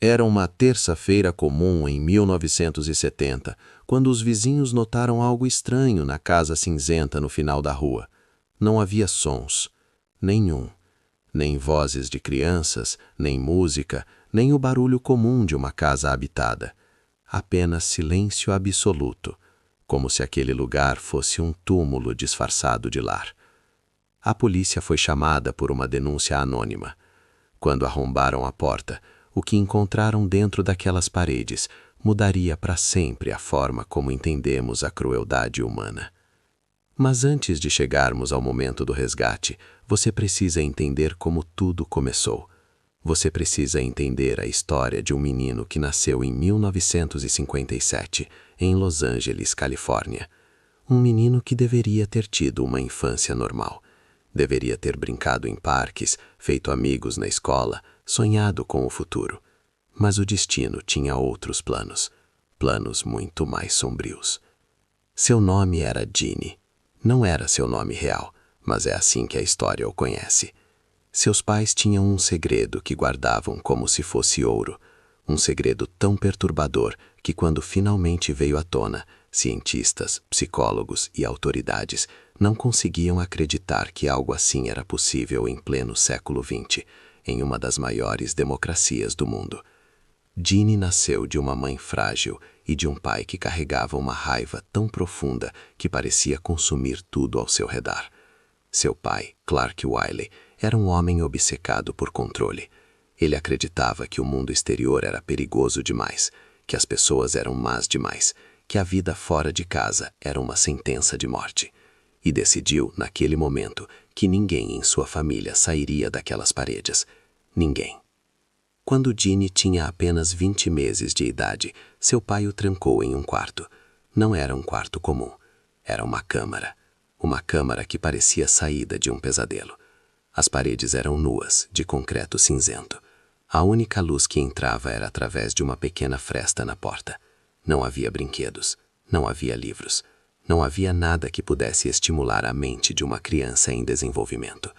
Era uma terça-feira comum em 1970, quando os vizinhos notaram algo estranho na casa cinzenta no final da rua. Não havia sons, nenhum, nem vozes de crianças, nem música, nem o barulho comum de uma casa habitada. Apenas silêncio absoluto, como se aquele lugar fosse um túmulo disfarçado de lar. A polícia foi chamada por uma denúncia anônima. Quando arrombaram a porta, o que encontraram dentro daquelas paredes mudaria para sempre a forma como entendemos a crueldade humana. Mas antes de chegarmos ao momento do resgate, você precisa entender como tudo começou. Você precisa entender a história de um menino que nasceu em 1957, em Los Angeles, Califórnia. Um menino que deveria ter tido uma infância normal. Deveria ter brincado em parques, feito amigos na escola, sonhado com o futuro. Mas o destino tinha outros planos, planos muito mais sombrios. Seu nome era Ginny. Não era seu nome real, mas é assim que a história o conhece. Seus pais tinham um segredo que guardavam como se fosse ouro, um segredo tão perturbador que quando finalmente veio à tona, cientistas, psicólogos e autoridades não conseguiam acreditar que algo assim era possível em pleno século XX, em uma das maiores democracias do mundo. Ginny nasceu de uma mãe frágil e de um pai que carregava uma raiva tão profunda que parecia consumir tudo ao seu redor. Seu pai, Clark Wiley, era um homem obcecado por controle. Ele acreditava que o mundo exterior era perigoso demais, que as pessoas eram más demais, que a vida fora de casa era uma sentença de morte. E decidiu, naquele momento, que ninguém em sua família sairia daquelas paredes. Ninguém. Quando Ginny tinha apenas 20 meses de idade, seu pai o trancou em um quarto. Não era um quarto comum. Era uma câmara. Uma câmara que parecia saída de um pesadelo. As paredes eram nuas, de concreto cinzento. A única luz que entrava era através de uma pequena fresta na porta. Não havia brinquedos, não havia livros, não havia nada que pudesse estimular a mente de uma criança em desenvolvimento.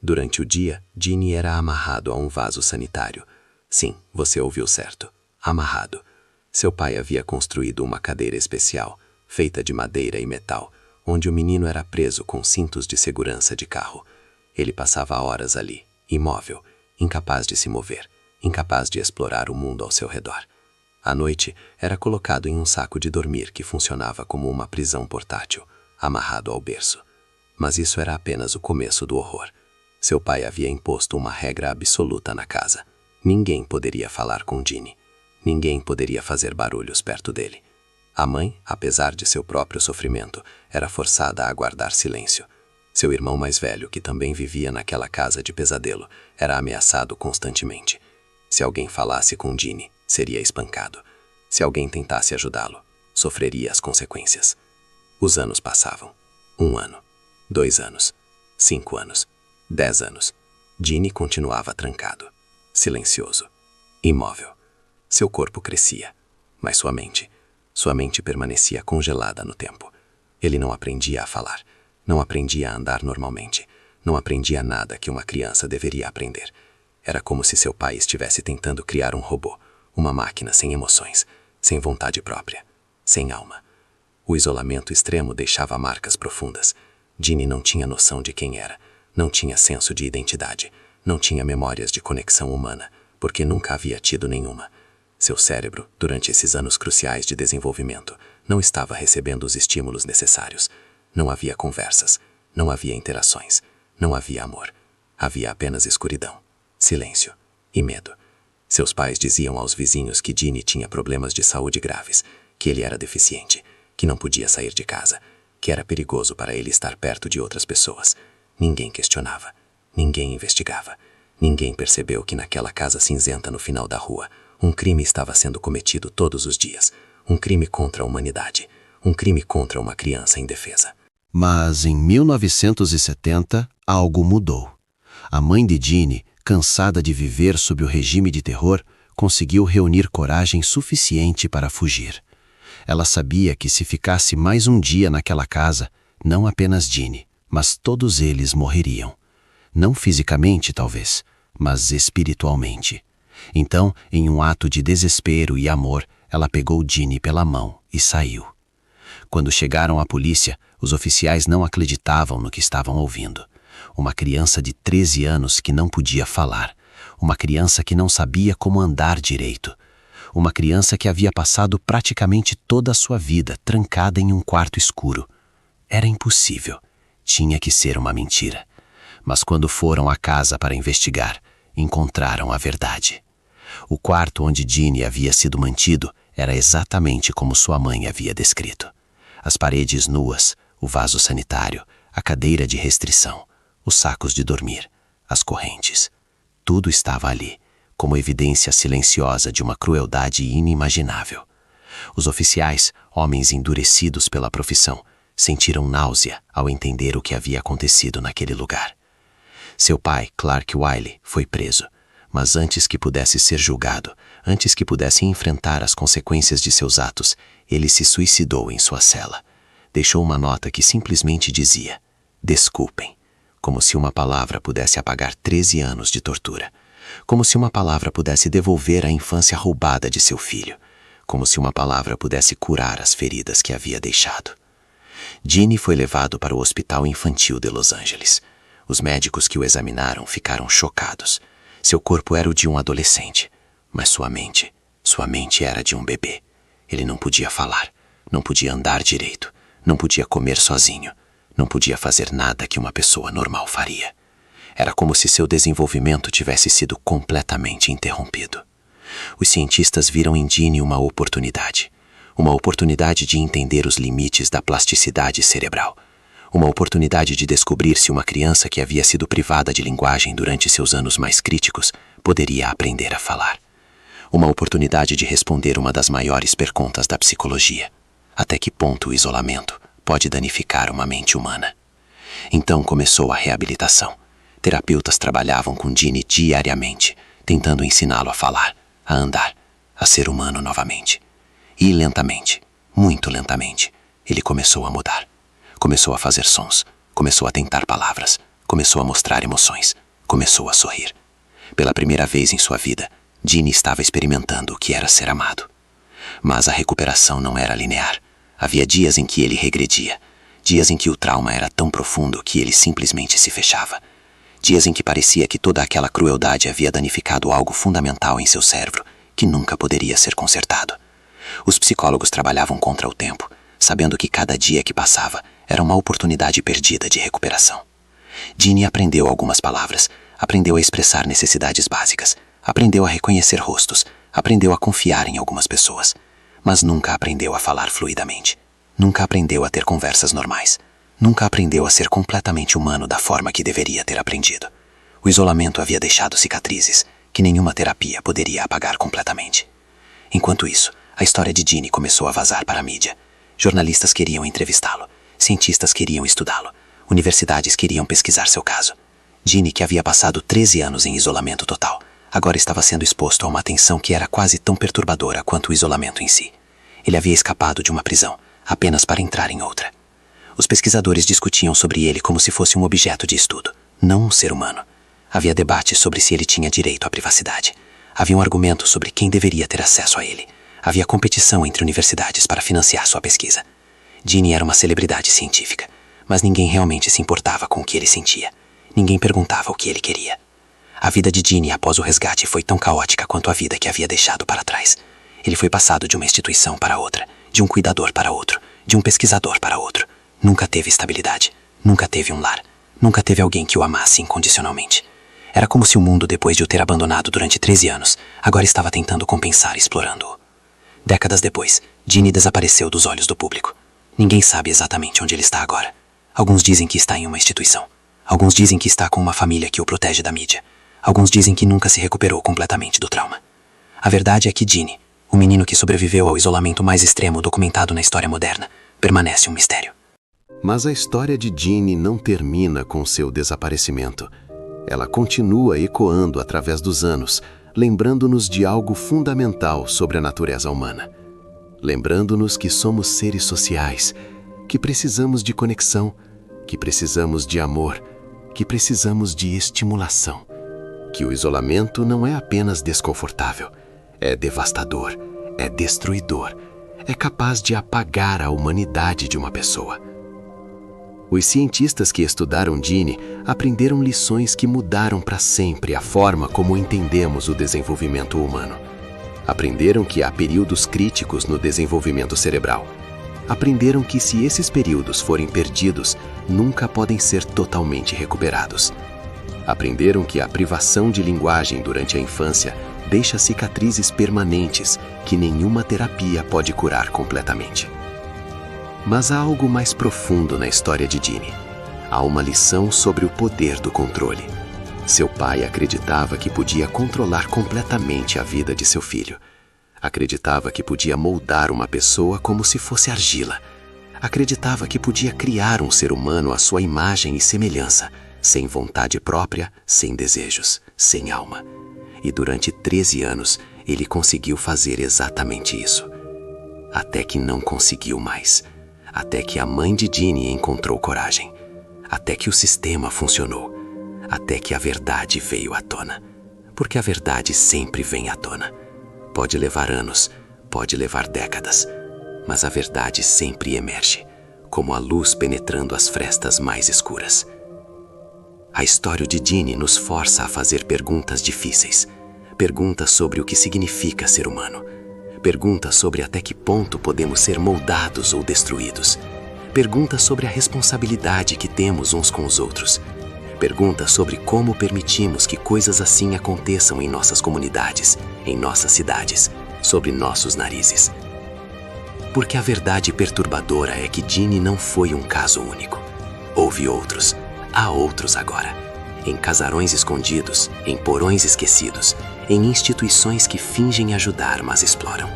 Durante o dia, Ginny era amarrado a um vaso sanitário. Sim, você ouviu certo. Amarrado. Seu pai havia construído uma cadeira especial, feita de madeira e metal, onde o menino era preso com cintos de segurança de carro. Ele passava horas ali, imóvel, incapaz de se mover, incapaz de explorar o mundo ao seu redor. À noite, era colocado em um saco de dormir que funcionava como uma prisão portátil, amarrado ao berço. Mas isso era apenas o começo do horror. Seu pai havia imposto uma regra absoluta na casa. Ninguém poderia falar com Ginny. Ninguém poderia fazer barulhos perto dele. A mãe, apesar de seu próprio sofrimento, era forçada a guardar silêncio. Seu irmão mais velho, que também vivia naquela casa de pesadelo, era ameaçado constantemente. Se alguém falasse com Ginny, seria espancado. Se alguém tentasse ajudá-lo, sofreria as consequências. Os anos passavam. 1 ano, 2 anos, 5 anos, 10 anos. Ginny continuava trancado, silencioso, imóvel. Seu corpo crescia, mas sua mente permanecia congelada no tempo. Ele não aprendia a falar, não aprendia a andar normalmente, não aprendia nada que uma criança deveria aprender. Era como se seu pai estivesse tentando criar um robô, uma máquina sem emoções, sem vontade própria, sem alma. O isolamento extremo deixava marcas profundas. Ginny não tinha noção de quem era, não tinha senso de identidade, não tinha memórias de conexão humana, porque nunca havia tido nenhuma. Seu cérebro, durante esses anos cruciais de desenvolvimento, não estava recebendo os estímulos necessários. Não havia conversas, não havia interações, não havia amor. Havia apenas escuridão, silêncio e medo. Seus pais diziam aos vizinhos que Ginny tinha problemas de saúde graves, que ele era deficiente, que não podia sair de casa, que era perigoso para ele estar perto de outras pessoas. Ninguém questionava, ninguém investigava, ninguém percebeu que naquela casa cinzenta no final da rua, um crime estava sendo cometido todos os dias, um crime contra a humanidade, um crime contra uma criança indefesa. Mas em 1970, algo mudou. A mãe de Ginny, cansada de viver sob o regime de terror, conseguiu reunir coragem suficiente para fugir. Ela sabia que se ficasse mais um dia naquela casa, não apenas Ginny, mas todos eles morreriam. Não fisicamente, talvez, mas espiritualmente. Então, em um ato de desespero e amor, ela pegou Ginny pela mão e saiu. Quando chegaram à polícia, os oficiais não acreditavam no que estavam ouvindo. Uma criança de 13 anos que não podia falar. Uma criança que não sabia como andar direito. Uma criança que havia passado praticamente toda a sua vida trancada em um quarto escuro. Era impossível. Tinha que ser uma mentira. Mas quando foram à casa para investigar, encontraram a verdade. O quarto onde Ginny havia sido mantido era exatamente como sua mãe havia descrito. As paredes nuas, o vaso sanitário, a cadeira de restrição, os sacos de dormir, as correntes. Tudo estava ali, como evidência silenciosa de uma crueldade inimaginável. Os oficiais, homens endurecidos pela profissão, sentiram náusea ao entender o que havia acontecido naquele lugar. Seu pai, Clark Wiley, foi preso, mas antes que pudesse ser julgado, antes que pudesse enfrentar as consequências de seus atos, ele se suicidou em sua cela. Deixou uma nota que simplesmente dizia: "Desculpem", como se uma palavra pudesse apagar 13 anos de tortura, como se uma palavra pudesse devolver a infância roubada de seu filho, como se uma palavra pudesse curar as feridas que havia deixado. Ginny foi levado para o Hospital Infantil de Los Angeles. Os médicos que o examinaram ficaram chocados. Seu corpo era o de um adolescente, mas sua mente era de um bebê. Ele não podia falar, não podia andar direito, não podia comer sozinho, não podia fazer nada que uma pessoa normal faria. Era como se seu desenvolvimento tivesse sido completamente interrompido. Os cientistas viram em Ginny uma oportunidade de entender os limites da plasticidade cerebral, uma oportunidade de descobrir se uma criança que havia sido privada de linguagem durante seus anos mais críticos poderia aprender a falar. Uma oportunidade de responder uma das maiores perguntas da psicologia: até que ponto o isolamento pode danificar uma mente humana? Então começou a reabilitação. Terapeutas trabalhavam com Ginny diariamente, tentando ensiná-lo a falar, a andar, a ser humano novamente. E lentamente, muito lentamente, ele começou a mudar. Começou a fazer sons, começou a tentar palavras, começou a mostrar emoções, começou a sorrir. Pela primeira vez em sua vida, Ginny estava experimentando o que era ser amado. Mas a recuperação não era linear. Havia dias em que ele regredia, dias em que o trauma era tão profundo que ele simplesmente se fechava. Dias em que parecia que toda aquela crueldade havia danificado algo fundamental em seu cérebro, que nunca poderia ser consertado. Os psicólogos trabalhavam contra o tempo, sabendo que cada dia que passava era uma oportunidade perdida de recuperação. Ginny aprendeu algumas palavras, aprendeu a expressar necessidades básicas, aprendeu a reconhecer rostos, aprendeu a confiar em algumas pessoas, mas nunca aprendeu a falar fluidamente, nunca aprendeu a ter conversas normais, nunca aprendeu a ser completamente humano da forma que deveria ter aprendido. O isolamento havia deixado cicatrizes que nenhuma terapia poderia apagar completamente. Enquanto isso, a história de Ginny começou a vazar para a mídia. Jornalistas queriam entrevistá-lo, cientistas queriam estudá-lo, universidades queriam pesquisar seu caso. Ginny, que havia passado 13 anos em isolamento total, agora estava sendo exposto a uma tensão que era quase tão perturbadora quanto o isolamento em si. Ele havia escapado de uma prisão, apenas para entrar em outra. Os pesquisadores discutiam sobre ele como se fosse um objeto de estudo, não um ser humano. Havia debates sobre se ele tinha direito à privacidade. Havia um argumento sobre quem deveria ter acesso a ele. Havia competição entre universidades para financiar sua pesquisa. Ginny era uma celebridade científica, mas ninguém realmente se importava com o que ele sentia. Ninguém perguntava o que ele queria. A vida de Ginny após o resgate foi tão caótica quanto a vida que havia deixado para trás. Ele foi passado de uma instituição para outra, de um cuidador para outro, de um pesquisador para outro. Nunca teve estabilidade, nunca teve um lar, nunca teve alguém que o amasse incondicionalmente. Era como se o mundo, depois de o ter abandonado durante 13 anos, agora estava tentando compensar explorando-o. Décadas depois, Ginny desapareceu dos olhos do público. Ninguém sabe exatamente onde ele está agora. Alguns dizem que está em uma instituição. Alguns dizem que está com uma família que o protege da mídia. Alguns dizem que nunca se recuperou completamente do trauma. A verdade é que Ginny, o menino que sobreviveu ao isolamento mais extremo documentado na história moderna, permanece um mistério. Mas a história de Ginny não termina com seu desaparecimento. Ela continua ecoando através dos anos, lembrando-nos de algo fundamental sobre a natureza humana. Lembrando-nos que somos seres sociais, que precisamos de conexão, que precisamos de amor, que precisamos de estimulação. que o isolamento não é apenas desconfortável, é devastador, é destruidor, é capaz de apagar a humanidade de uma pessoa. Os cientistas que estudaram Ginny aprenderam lições que mudaram para sempre a forma como entendemos o desenvolvimento humano. Aprenderam que há períodos críticos no desenvolvimento cerebral. Aprenderam que se esses períodos forem perdidos, nunca podem ser totalmente recuperados. Aprenderam que a privação de linguagem durante a infância deixa cicatrizes permanentes que nenhuma terapia pode curar completamente. Mas há algo mais profundo na história de Ginny. Há uma lição sobre o poder do controle. Seu pai acreditava que podia controlar completamente a vida de seu filho. Acreditava que podia moldar uma pessoa como se fosse argila. Acreditava que podia criar um ser humano à sua imagem e semelhança, sem vontade própria, sem desejos, sem alma. E durante 13 anos, ele conseguiu fazer exatamente isso. Até que não conseguiu mais. Até que a mãe de Ginny encontrou coragem. Até que o sistema funcionou. Até que a verdade veio à tona. Porque a verdade sempre vem à tona. Pode levar anos, pode levar décadas, mas a verdade sempre emerge, como a luz penetrando as frestas mais escuras. A história de Ginny nos força a fazer perguntas difíceis. Perguntas sobre o que significa ser humano. Perguntas sobre até que ponto podemos ser moldados ou destruídos. Perguntas sobre a responsabilidade que temos uns com os outros. Perguntas sobre como permitimos que coisas assim aconteçam em nossas comunidades, em nossas cidades, sobre nossos narizes. Porque a verdade perturbadora é que Ginny não foi um caso único. Houve outros, há outros agora. Em casarões escondidos, em porões esquecidos, em instituições que fingem ajudar, mas exploram.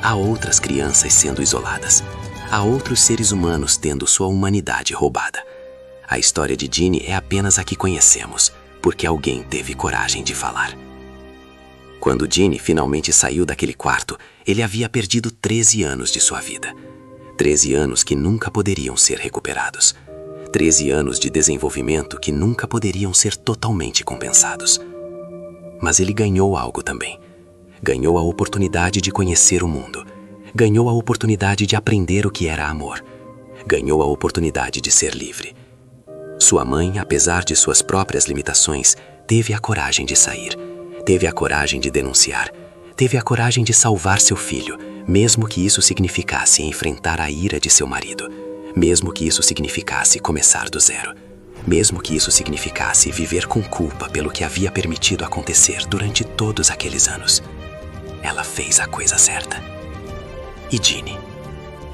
Há outras crianças sendo isoladas. Há outros seres humanos tendo sua humanidade roubada. A história de Ginny é apenas a que conhecemos, porque alguém teve coragem de falar. Quando Ginny finalmente saiu daquele quarto, ele havia perdido 13 anos de sua vida. 13 anos que nunca poderiam ser recuperados. 13 anos de desenvolvimento que nunca poderiam ser totalmente compensados. Mas ele ganhou algo também. Ganhou a oportunidade de conhecer o mundo. Ganhou a oportunidade de aprender o que era amor. Ganhou a oportunidade de ser livre. Sua mãe, apesar de suas próprias limitações, teve a coragem de sair. Teve a coragem de denunciar. Teve a coragem de salvar seu filho, mesmo que isso significasse enfrentar a ira de seu marido. Mesmo que isso significasse começar do zero. Mesmo que isso significasse viver com culpa pelo que havia permitido acontecer durante todos aqueles anos. Ela fez a coisa certa. E Ginny?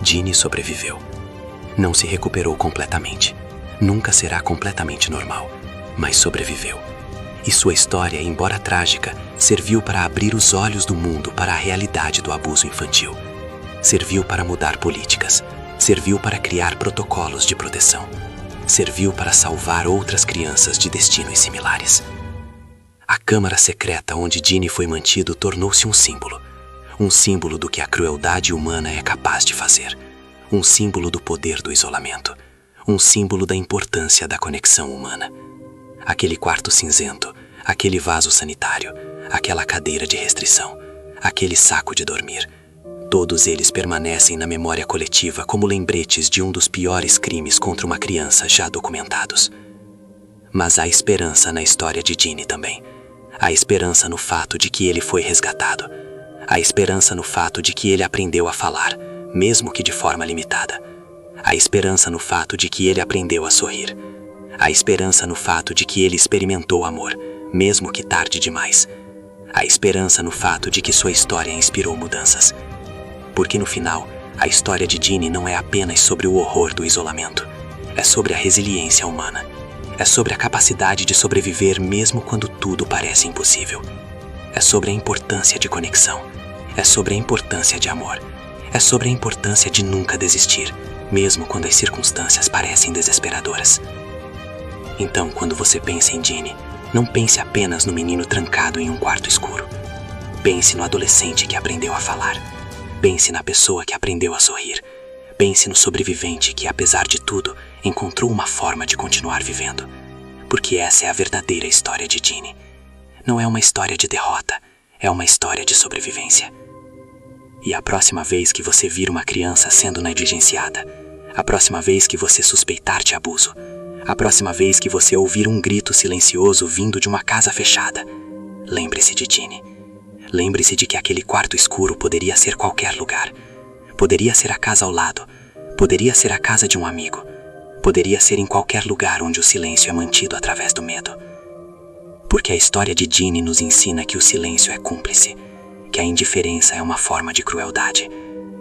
Ginny sobreviveu. Não se recuperou completamente. Nunca será completamente normal, mas sobreviveu. E sua história, embora trágica, serviu para abrir os olhos do mundo para a realidade do abuso infantil. Serviu para mudar políticas. Serviu para criar protocolos de proteção. Serviu para salvar outras crianças de destinos similares. A câmara secreta onde Ginny foi mantido tornou-se um símbolo do que a crueldade humana é capaz de fazer, um símbolo do poder do isolamento, um símbolo da importância da conexão humana. Aquele quarto cinzento, aquele vaso sanitário, aquela cadeira de restrição, aquele saco de dormir, todos eles permanecem na memória coletiva como lembretes de um dos piores crimes contra uma criança já documentados. Mas há esperança na história de Ginny também. Há esperança no fato de que ele foi resgatado. Há esperança no fato de que ele aprendeu a falar, mesmo que de forma limitada. Há esperança no fato de que ele aprendeu a sorrir. Há esperança no fato de que ele experimentou amor, mesmo que tarde demais. Há esperança no fato de que sua história inspirou mudanças. Porque no final, a história de Ginny não é apenas sobre o horror do isolamento. É sobre a resiliência humana. É sobre a capacidade de sobreviver mesmo quando tudo parece impossível. É sobre a importância de conexão. É sobre a importância de amor. É sobre a importância de nunca desistir, mesmo quando as circunstâncias parecem desesperadoras. Então, quando você pensa em Ginny, não pense apenas no menino trancado em um quarto escuro. Pense no adolescente que aprendeu a falar. Pense na pessoa que aprendeu a sorrir. Pense no sobrevivente que, apesar de tudo, encontrou uma forma de continuar vivendo. Porque essa é a verdadeira história de Ginny. não é uma história de derrota, é uma história de sobrevivência. E a próxima vez que você vir uma criança sendo negligenciada, a próxima vez que você suspeitar de abuso, a próxima vez que você ouvir um grito silencioso vindo de uma casa fechada, lembre-se de Ginny. Lembre-se de que aquele quarto escuro poderia ser qualquer lugar. Poderia ser a casa ao lado, poderia ser a casa de um amigo, poderia ser em qualquer lugar onde o silêncio é mantido através do medo. Porque a história de Ginny nos ensina que o silêncio é cúmplice, que a indiferença é uma forma de crueldade,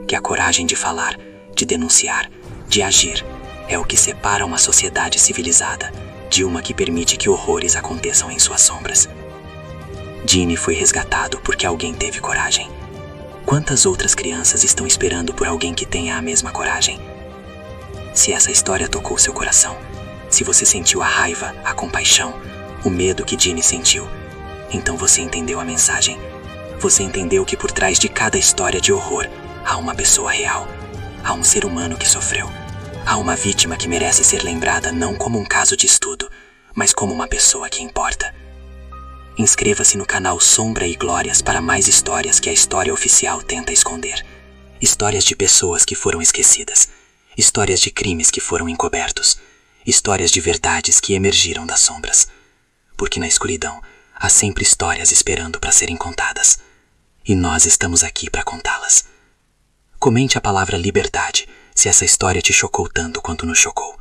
que a coragem de falar, de denunciar, de agir, é o que separa uma sociedade civilizada de uma que permite que horrores aconteçam em suas sombras. Ginny foi resgatado porque alguém teve coragem. Quantas outras crianças estão esperando por alguém que tenha a mesma coragem? Se essa história tocou seu coração, se você sentiu a raiva, a compaixão, o medo que Ginny sentiu, então você entendeu a mensagem. Você entendeu que por trás de cada história de horror há uma pessoa real, há um ser humano que sofreu, há uma vítima que merece ser lembrada não como um caso de estudo, mas como uma pessoa que importa. Inscreva-se no canal Sombra e Glórias para mais histórias que a história oficial tenta esconder. Histórias de pessoas que foram esquecidas, histórias de crimes que foram encobertos, histórias de verdades que emergiram das sombras. Porque na escuridão há sempre histórias esperando para serem contadas. E nós estamos aqui para contá-las. Comente a palavra liberdade se essa história te chocou tanto quanto nos chocou.